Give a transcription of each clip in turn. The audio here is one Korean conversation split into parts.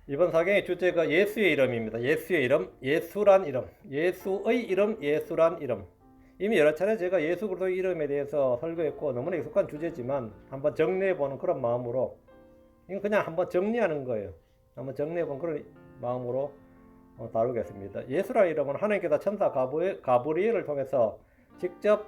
이번 사경의 주제가 예수의 이름입니다. 예수의 이름, 예수란 이름, 예수의 이름, 예수란 이름. 이미 여러 차례 제가 예수 그리스도의 이름에 대해서 설교했고 너무나 익숙한 주제지만 한번 정리해보는 그런 마음으로, 이건 그냥 한번 정리하는 거예요. 한번 정리해보는 그런 마음으로 다루겠습니다. 예수란 이름은 하나님께서 천사 가브리엘을 통해서 직접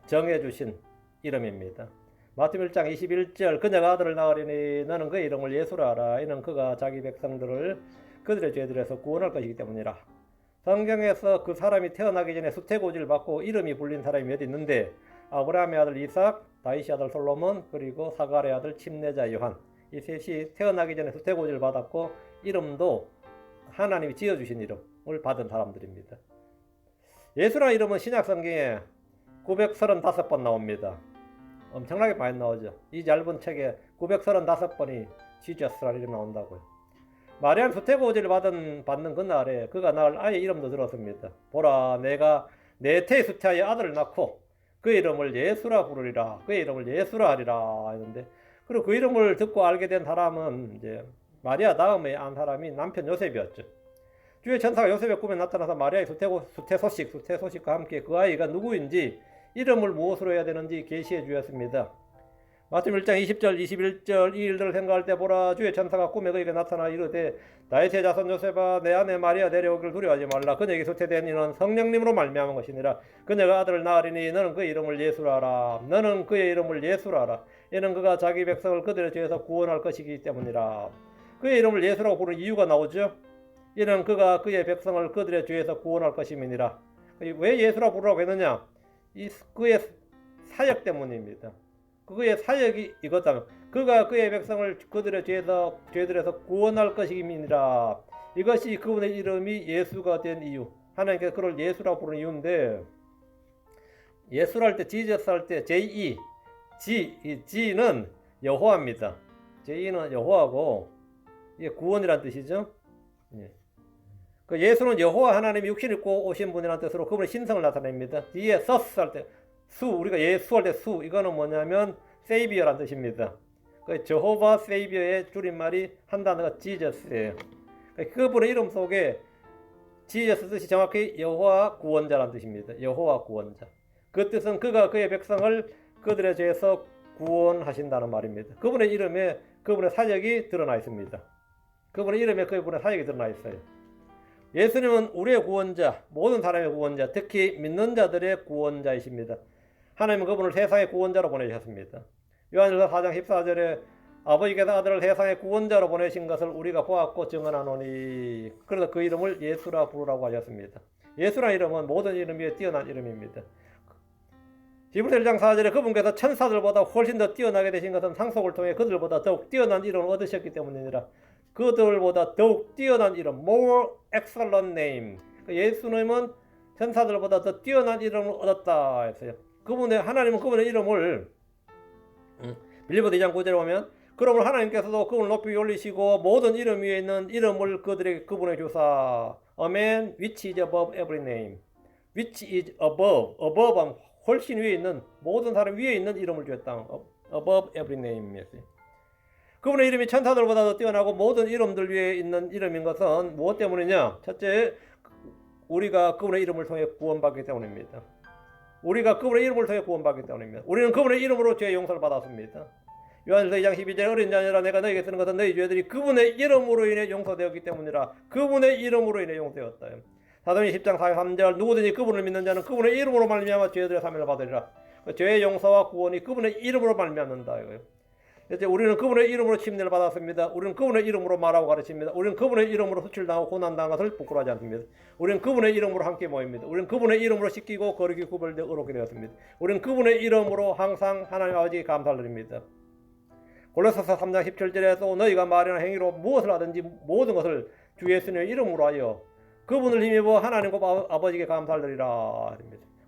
정해주신 이름입니다. 마태복음 1장 21절, 그녀가 아들을 낳으리니 너는 그의 이름을 예수라 하라. 이는 그가 자기 백성들을 그들의 죄들에서 구원할 것이기 때문이라. 성경에서 그 사람이 태어나기 전에 수태고지를 받고 이름이 불린 사람이 몇 있는데, 아브라함의 아들 이삭, 다윗의 아들 솔로몬, 그리고 사갈의 아들 침례자 요한, 이 셋이 태어나기 전에 수태고지를 받았고 이름도 하나님이 지어주신 이름을 받은 사람들입니다. 예수라는 이름은 신약성경에 935번 나옵니다. 엄청나게 많이 나오죠. 이 얇은 책에 935번이 지저스라는 이름이 나온다고요. 마리아는 수태고지를 받는 그날에 그가 낳을 아이의 이름도 들었습니다. 보라, 내가 내 태의 수태하여 아들을 낳고 그 이름을 예수라 부르리라. 그 이름을 예수라 하리라 했는데, 그리고 그 이름을 듣고 알게 된 사람은 이제 마리아 다음에 안 사람이 남편 요셉이었죠. 주의 천사가 요셉의 꿈에 나타나서 마리아의 수태 소식과 함께 그 아이가 누구인지 이름을 무엇으로 해야 되는지 계시해 주었습니다. 마태복음 1장 20절 21절, 이 일들을 생각할 때 보라, 주의 천사가 꿈에 그에게 나타나 이르되 다윗의 자손 요셉아, 내 아내 마리아 내려오기를 두려워하지 말라. 그녀에게 수태된 이는 성령님으로 말미암은 것이니라. 그녀가 아들을 낳으리니 너는 그의 이름을 예수라 하라. 너는 그의 이름을 예수라 하라. 이는 그가 자기 백성을 그들의 죄에서 구원할 것이기 때문이라. 그의 이름을 예수라고 부르는 이유가 나오죠. 이는 그가 그의 백성을 그들의 죄에서 구원할 것임이니라. 왜 예수라고 부르라고 했느냐? 그의 사역 때문입니다. 그의 사역이 이거다. 그가 그의 백성을 그들의 죄들에서 구원할 것임이니라. 이것이 그분의 이름이 예수가 된 이유. 하나님께서 그를 예수라고 부르는 이유인데, 예수랄 때, 지저스 할 때 G는 여호와입니다. J는 여호와고, 이게 구원이란 뜻이죠. 예. 그 예수는 여호와 하나님이 육신 입고 오신 분이라는 뜻으로 그분의 신성을 나타냅니다. 뒤에 서스 할 때 우리가 예수 할 때 이거는 뭐냐면 세이비어란 뜻입니다. 그 저호바 세이비어의 줄임말이 한 단어가 지저스예요. 그분의 이름 속에 지저스 뜻이 정확히 여호와 구원자란 뜻입니다. 여호와 구원자. 그 뜻은 그가 그의 백성을 그들의 죄에서 구원하신다는 말입니다. 그분의 이름에 그분의 사역이 드러나 있습니다. 그분의 이름에 그분의 사역이 드러나 있어요. 예수님은 우리의 구원자, 모든 사람의 구원자, 특히 믿는 자들의 구원자이십니다. 하나님은 그분을 세상의 구원자로 보내셨습니다. 요한일서 4장 14절에 아버지께서 아들을 세상의 구원자로 보내신 것을 우리가 보았고 증언하노니, 그래서 그 이름을 예수라 부르라고 하셨습니다. 예수라는 이름은 모든 이름 위에 뛰어난 이름입니다. 히브리서 1장 4절에 그분께서 천사들보다 훨씬 더 뛰어나게 되신 것은 상속을 통해 그들보다 더욱 뛰어난 이름을 얻으셨기 때문이니라. 그들보다 더욱 뛰어난 이름, more excellent name. 예수님은 천사들보다 더 뛰어난 이름을 얻었다 했어요. 하나님은 그분의 이름을 빌립보 2장 9절에 보면, 그러므로 하나님께서도 그분을 높이 올리시고 모든 이름 위에 있는 이름을 그들에게 그분에 주사. A man which is above every name. which is above는 훨씬 위에 있는, 모든 사람 위에 있는 이름을 주었다. above every name. 그분의 이름이 천사들보다 더 뛰어나고 모든 이름들 위에 있는 이름인 것은 무엇 때문이냐? 첫째, 우리가 그분의 이름을 통해 구원받기 때문입니다. 우리가 그분의 이름을 통해 구원받기 때문입니다. 우리는 그분의 이름으로 죄의 용서를 받았습니다. 요한일서 2장 12절에 어린 자녀라, 내가 너에게 쓰는 것은 너희 죄들이 그분의 이름으로 인해 용서되었기 때문이라. 그분의 이름으로 인해 용서되었다. 사도행전 10장 43절, 누구든지 그분을 믿는 자는 그분의 이름으로 말미암아 죄들의 사면을 받으리라. 죄의 용서와 구원이 그분의 이름으로 말미암는다 이거예요. 이제 우리는 그분의 이름으로 침례를 받았습니다. 우리는 그분의 이름으로 말하고 가르칩니다. 우리는 그분의 이름으로 수출당하고 고난당한 것을 부끄러워하지 않습니다. 우리는 그분의 이름으로 함께 모입니다. 우리는 그분의 이름으로 씻기고 거룩히 구별되어 의롭게 되었습니다. 우리는 그분의 이름으로 항상 하나님 아버지께 감사를 드립니다. 골로새서 3장 17절에도 너희가 말이나 행위로 무엇을 하든지 모든 것을 주 예수님의 이름으로 하여 그분을 힘입어 하나님과 아버지께 감사를 드리라.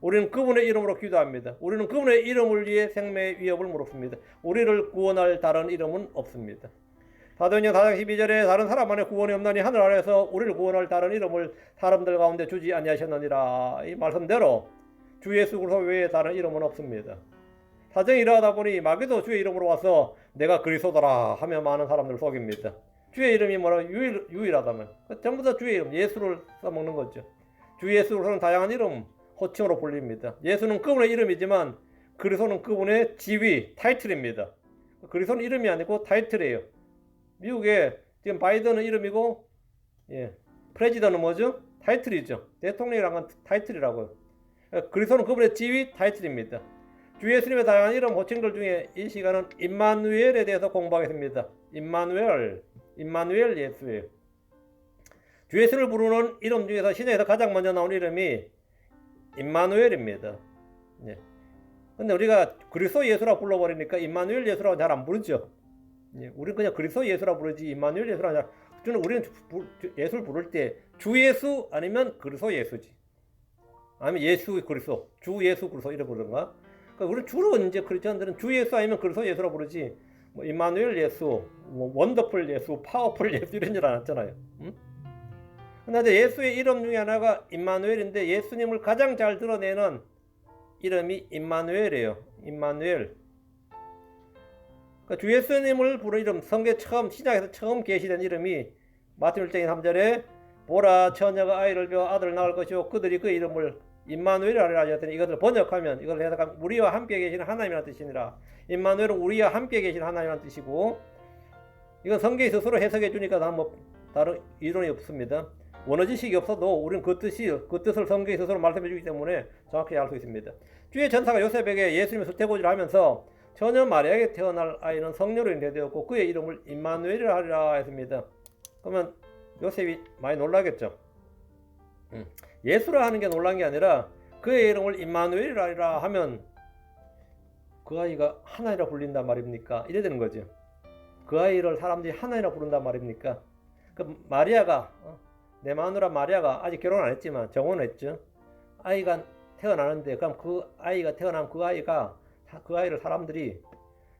우리는 그분의 이름으로 기도합니다. 우리는 그분의 이름을 위해 생명의 위협을 무릅습니다. 우리를 구원할 다른 이름은 없습니다. 사도행전 4장 12절에 다른 사람 안에 구원이 없나니 하늘 아래에서 우리를 구원할 다른 이름을 사람들 가운데 주지 아니하셨느니라. 이 말씀대로 주 예수 그리스도 외에 다른 이름은 없습니다. 사정이 이러하다 보니 마귀도 주의 이름으로 와서 내가 그리스도더라 하며 많은 사람들을 속입니다. 주의 이름이 뭐라 유일하다면 전부 다 주의 이름 예수를 써먹는 거죠. 주 예수로서는 다양한 이름 호칭으로 불립니다. 예수는 그분의 이름이지만 그리스도는 그분의 지위 타이틀입니다. 그리스도는 이름이 아니고 타이틀이에요. 미국에 지금 바이든은 이름이고 프레지던은 뭐죠? 타이틀이죠. 대통령이란 건 타이틀이라고요. 그리스도는 그분의 지위 타이틀입니다. 주 예수님의 다양한 이름 호칭들 중에 이 시간은 임마누엘에 대해서 공부하겠습니다. 임마누엘 예수예요. 주 예수를 부르는 이름 중에서 신약에서 가장 먼저 나온 이름이 임마누엘입니다. 근데 우리가 그리스도 예수라 불러버리니까 임마누엘 예수라고 잘 안 부르죠. 우리는 그냥 그리스도 예수라 부르지 임마누엘 예수라 잘. 우리는 예수를 부를 때 주 예수 아니면 그리스도 예수지. 아니면 예수 그리스도, 주 예수 그리스도 이래 부르던가. 그러니까 우리 주로 이제 크리스천들은 주 예수 아니면 그리스도 예수라 부르지. 뭐 임마누엘 예수, 뭐 원더풀 예수, 파워풀 예수 이런 줄 알았잖아요. 근데 예수의 이름 중에 하나가 임마누엘인데 예수님을 가장 잘 드러내는 이름이 임마누엘이에요. 임마누엘. 그러니까 주 예수님을 부르는 이름, 성경 처음 신약에서 처음 계시된 이름이 마태복음 1장 3절에 보라 처녀가 아이를 벼 아들을 낳을 것이요 그들이 그 이름을 임마누엘이라 하셨더니 이것을 번역하면 이걸 해석하면 우리와 함께 계시는 하나님이라는 뜻이니라. 임마누엘은 우리와 함께 계시는 하나님이라는 뜻이고 이건 성경이 스스로 해석해 주니까 뭐 다른 이론이 없습니다. 원어 지식이 없어도 우리는 그 뜻을 성경이 스스로 말씀해 주기 때문에 정확히 알 수 있습니다. 주의 전사가 요셉에게 예수님의 수태고지를 하면서 처녀 마리아에게 태어날 아이는 성령으로 인도되었고 그의 이름을 임마누엘이라 하리라 했습니다. 그러면 요셉이 많이 놀라겠죠. 예수라 하는 게 놀란 게 아니라 그의 이름을 임마누엘이라 하리라 하면 그 아이가 하나님이라 불린단 말입니까? 이래 되는 거죠. 그 아이를 사람들이 하나님이라 부른단 말입니까? 그 마리아가 내 마누라 마리아가 아직 결혼 안 했지만 정혼했죠. 아이가 태어나는데 그럼 그 아이가 태어난 그 아이를 사람들이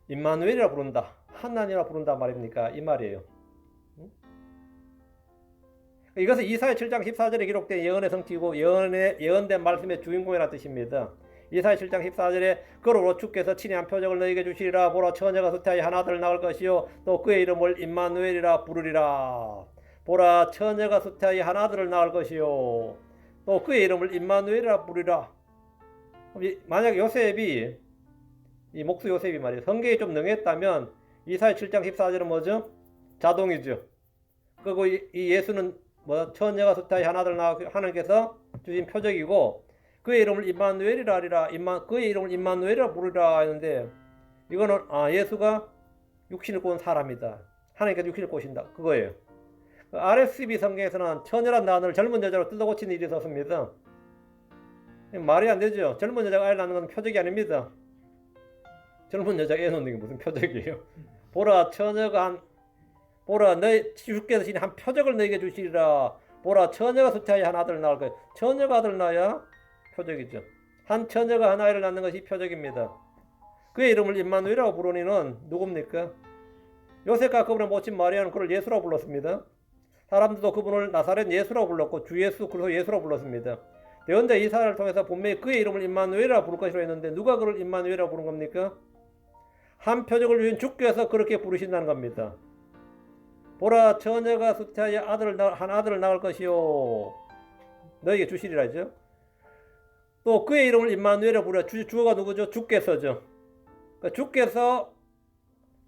임마누엘이라 부른다. 하나님이라 부른단 말입니까? 이 말이에요. 이것은 이사야 7장 14절에 기록된 예언의 성취고 예언된 말씀의 주인공이라는 뜻입니다. 이사야 7장 14절에 그러므로 주께서 친히 한 표적을 너희에게 주시리라. 보라 처녀가 수태하여 한 아들을 낳을 것이요 또 그의 이름을 임마누엘이라 부르리라. 보라 처녀가 수태하여 한 아들을 낳을 것이요 또 그의 이름을 임마누엘이라 부르리라. 만약 요셉이 이 목수 요셉이 말이에요. 성경이 좀 능했다면 이사야 7장 14절은 뭐죠? 자동이죠. 그리고 이 예수는 뭐 처녀가 수태하여 한 아들을 낳아 하나님께서 주신 표적이고 그의 이름을 임마누엘이라 하리라. 그의 이름을 임마누엘이라 부르리라 했는데 이거는 예수가 육신을 꾼 사람이다. 하나님께서 육신을 꼬신다. 그거예요. RSV 성경에서는 처녀란 단어를 젊은 여자로 뜯어 고치는 일이 있었습니다. 말이 안 되죠. 젊은 여자가 아이를 낳는 건 표적이 아닙니다. 젊은 여자가 애 놓는 게 무슨 표적이에요. 보라 너희 주께서 신이 한 표적을 너희에게 주시리라. 보라 처녀가 수태하여 한 아들을 낳을 거예요. 처녀가 아들을 낳아야 표적이죠. 한 처녀가 한 아이를 낳는 것이 표적입니다. 그의 이름을 임마누엘이라고 부르니는 누굽니까? 요셉과 그분의 모친 마리아는 그를 예수라고 불렀습니다. 사람들도 그분을 나사렛 예수라고 불렀고 주 예수 그리스도 예수라고 불렀습니다. 대언자 이사야를 통해서 분명히 그의 이름을 임마누엘이라고 부를 것이라고 했는데 누가 그를 임마누엘이라고 부른 겁니까? 한 표적을 주신 주께서 그렇게 부르신다는 겁니다. 보라 처녀가 수태하여 한 아들을 낳을 것이요 너에게 주시리라 하죠. 또 그의 이름을 임마누엘이라고 부르라. 주어가 누구죠? 주께서죠. 그러니까 주께서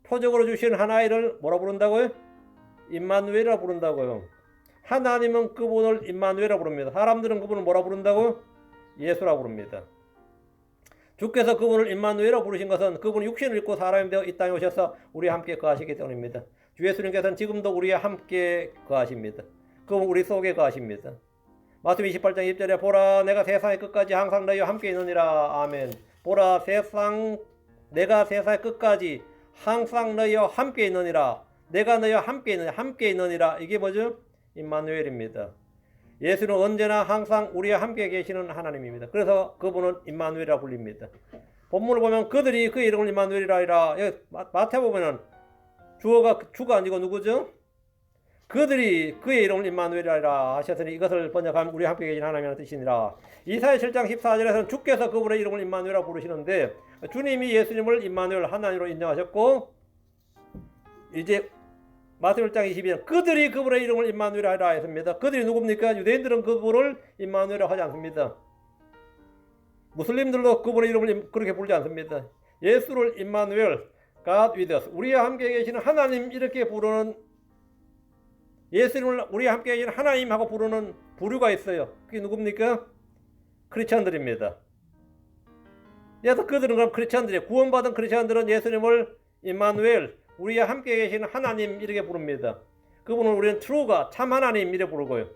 표적으로 주시는 한 아이를 뭐라 부른다고요? 임마누엘이라고 부른다고요. 하나님은 그분을 임마누엘이라고 부릅니다. 사람들은 그분을 뭐라 부른다고요? 예수라고 부릅니다. 주께서 그분을 임마누엘이라고 부르신 것은 그분이 육신을 입고 사람이 되어 이 땅에 오셔서 우리와 함께 거하시기 때문입니다. 주 예수님께서는 지금도 우리와 함께 거하십니다. 그분 우리 속에 거하십니다. 마태복음 28장 2절에 보라 내가 세상의 끝까지 항상 너희와 함께 있느니라. 아멘. 보라 내가 세상의 끝까지 항상 너희와 함께 있느니라. 내가 너희와 함께 있느니라. 이게 뭐죠? 임마누엘입니다. 예수는 언제나 항상 우리와 함께 계시는 하나님입니다. 그래서 그분은 임마누엘이라 불립니다. 본문을 보면 그들이 그 이름을 임마누엘이라 하리라. 마태복음에는 주가 아니고 누구죠? 그들이 그의 이름을 임마누엘이라 하리라 하셨으니 이것을 번역하면 우리와 함께 계신 하나님이라는 뜻이니라. 이사야 7장 14절에서는 주께서 그분의 이름을 임마누엘이라 부르시는데 주님이 예수님을 임마누엘 하나님으로 인정하셨고 이제 마태복음 1장 22절 그들이 그분의 이름을 임마누엘 하라 했습니다. 그들이 누굽니까? 유대인들은 그분을 임마누엘 하지 않습니다. 무슬림들도 그분의 이름을 그렇게 부르지 않습니다. 예수를 임마누엘, God with us, 우리와 함께 계시는 하나님 이렇게 부르는 예수님을 우리와 함께 계시는 하나님하고 부르는 부류가 있어요. 그게 누굽니까? 크리스천들입니다. 그래서 그들은 그럼 크리스천들이 구원받은 크리스천들은 예수님을 임마누엘, 우리와 함께 계시는 하나님 이렇게 부릅니다. 그분을 우리는 트루가 참 하나님 이렇게 부르고요.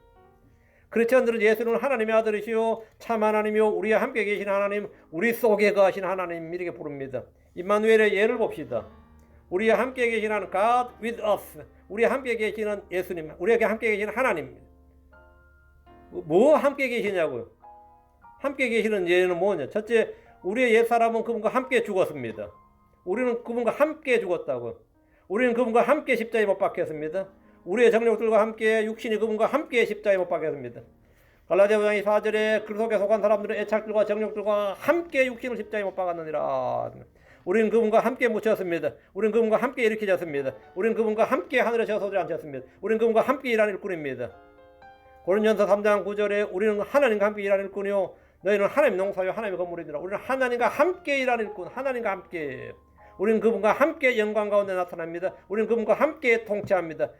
크리스천들은 예수님은 하나님의 아들이시요 참 하나님이요 우리와 함께 계신 하나님, 우리 속에 거하신 하나님 이렇게 부릅니다. 임마누엘의 예를 봅시다. 우리와 함께 계시는 God with us, 우리와 함께 계시는 예수님, 우리와 함께 계시는 하나님. 뭐 함께 계시냐고요? 함께 계시는 예는 뭐냐? 첫째, 우리의 옛사람은 그분과 함께 죽었습니다. 우리는 그분과 함께 죽었다고. 우리는 그분과 함께 십자가에 못 박혔습니다. 우리의 정력들과 함께 육신이 그분과 함께 십자가에 못 박혔습니다. 갈라디아 5장 4절에 그 속에 속한 사람들은 애착들과 정력들과 함께 육신을 십자가에 못 박았느니라. 우리는 그분과 함께 묻혔습니다. 우리는 그분과 함께 일으켜졌습니다. 우리는 그분과 함께 하늘에 저서지 않겠습니다. 우리는 그분과 함께 일하는 일꾼입니다. 고린도전서 3장 9절에 우리는 하나님과 함께 일하는 일꾼이요 너희는 하나님 농사요 하나님의 건물이니라. 우리는 하나님과 함께 일하는 일꾼, 하나님과 함께. 우리는 그분과 함께 영광 가운데 나타납니다. 우리는 그분과 함께 통치합니다.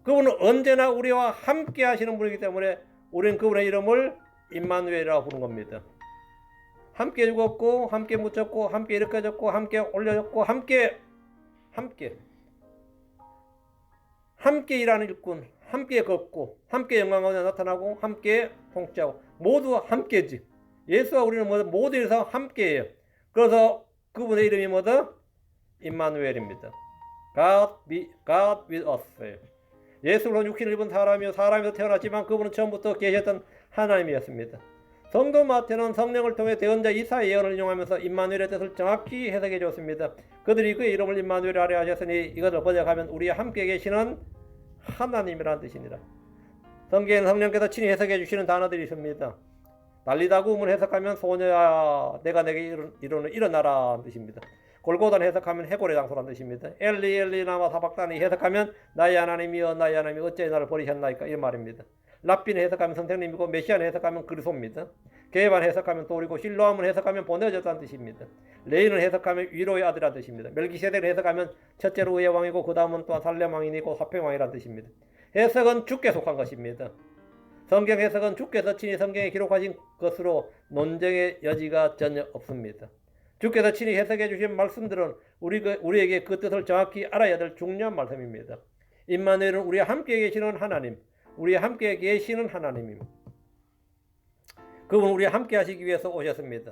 그분은 언제나 우리와 함께 하시는 분이기 때문에 우리는 그분의 이름을 임마누엘이라고 부르는 겁니다. 함께 죽었고 함께 묻혔고 함께 일으켜졌고 함께 올려졌고 함께 일하는 일꾼, 함께 걷고 함께 영광 가운데 나타나고 함께 통치하고 모두 함께지. 예수와 우리는 모두에서 함께해요. 그래서 그분의 이름이 뭐다? 임마누엘입니다. God with us. 예수는 육신을 입은 사람이요 사람에서 태어났지만 그분은 처음부터 계셨던 하나님이었습니다. 성도 마태는 성령을 통해 대언자 이사의 예언을 인용하면서 임마누엘의 뜻을 정확히 해석해 줬습니다. 그들이 그의 이름을 임마누엘 하려 하셨으니 이것을 번역하면 우리와 함께 계시는 하나님이라는 뜻이니라. 성경에는 성령께서 친히 해석해 주시는 단어들이 있습니다. 달리다구음을 해석하면 소녀야 내가 내게 이르는 일어나라는 뜻입니다. 골고다는 해석하면 해골의 장소라는 뜻입니다. 엘리 엘리 라마 사박단이 해석하면 나의 하나님이여 나의 하나님이 어째 나를 버리셨나이까 이 말입니다. 랍빈 해석하면 선생님이고 메시안 해석하면 그리스도입니다. 게반 해석하면 돌이고 실로암을 해석하면 보내졌다는 뜻입니다. 레인을 해석하면 위로의 아들이라는 뜻입니다. 멜기세덱을 해석하면 첫째로 의의 왕이고 그 다음은 또한 살렘 왕이고 화평왕이라는 뜻입니다. 해석은 주께 속한 것입니다. 성경 해석은 주께서 친히 성경에 기록하신 것으로 논쟁의 여지가 전혀 없습니다. 주께서 친히 해석해 주신 말씀들은 우리에게 그 뜻을 정확히 알아야 될 중요한 말씀입니다. 임마누엘은 우리와 함께 계시는 하나님, 우리와 함께 계시는 하나님입니다. 그분은 우리와 함께 하시기 위해서 오셨습니다.